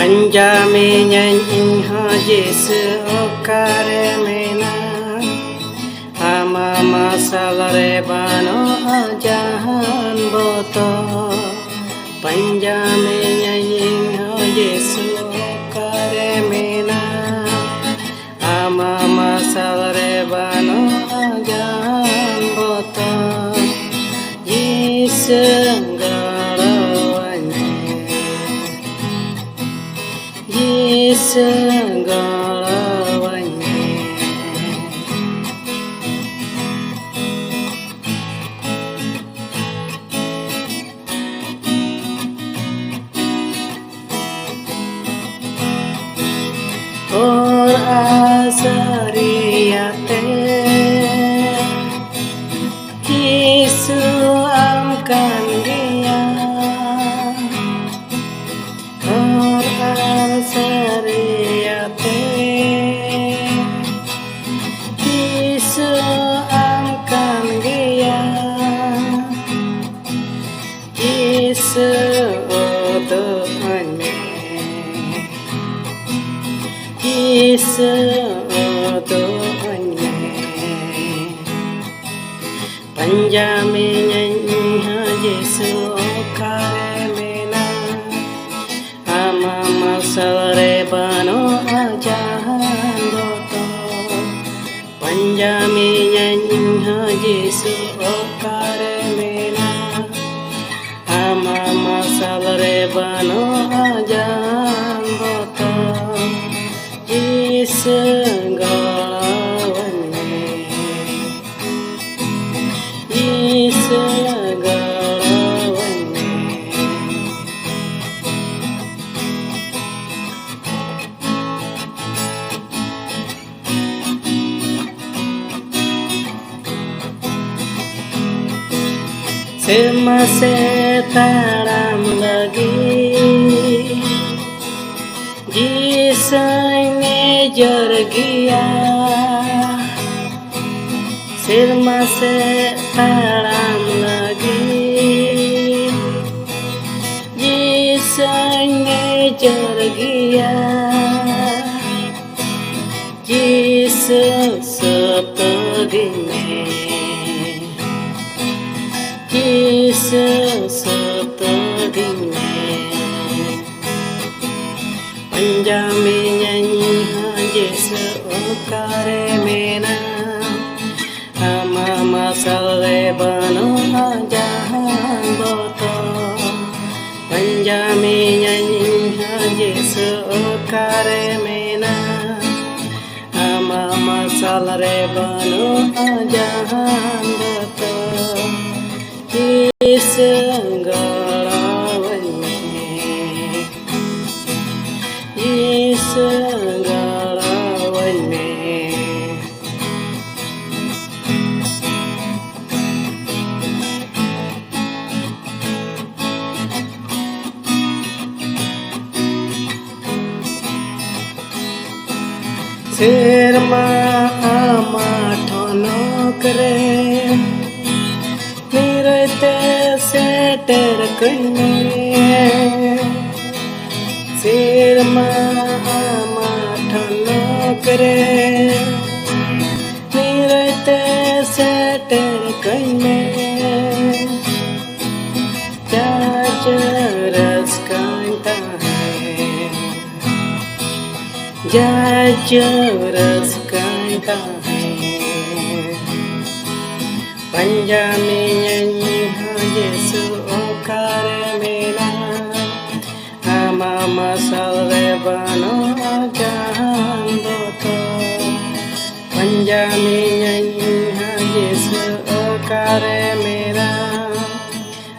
Panjami nyanyi Yesu okare mena ama masalah rebano ajahan boto. Panjami nyanyi Yesu okare mena ama masalah rebano ajahan boto. Yesu segala-galanya. Or asariyate Yesu amkan dia. Or asariyate Yesu amkan dia. Yesu doanya. Yesu doanya. Panjami nyanyi Yesu okare mena ama masalah rebano ajahan boto. Panjami nyanyi Yesu okare mena ama masalah rebano ajahan boto. Yesu galawanya. Yesu galawanya. Semasa taram lagi जिसने जर गया सिरमा से ताराम लगी जिसने जर गया जिस सतरी में जिस सतरी में Panjami nyanyi Yesu okare mena ama masalah rebano ajahan boto. Panjami nyanyi Yesu okare mena ama masalah rebano ajahan boto. Yesu galawanya. Segala-galanya. Sirma amathono kare nirate seter kene. Sirma amathono kare nirate seter kene. Jajaras kanta hai jajaras kanta hai. Panjami nyanyi Yesu okare mena ama masalah rebano ajahan boto. Panjami nyanyi Yesu okare mena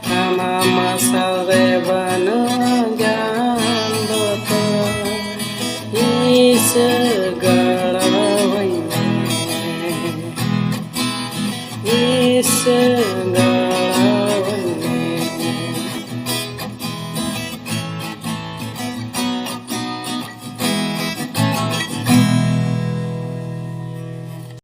ama masalah rebano ajahan boto. Yesu galawanya. Yesu galawanya.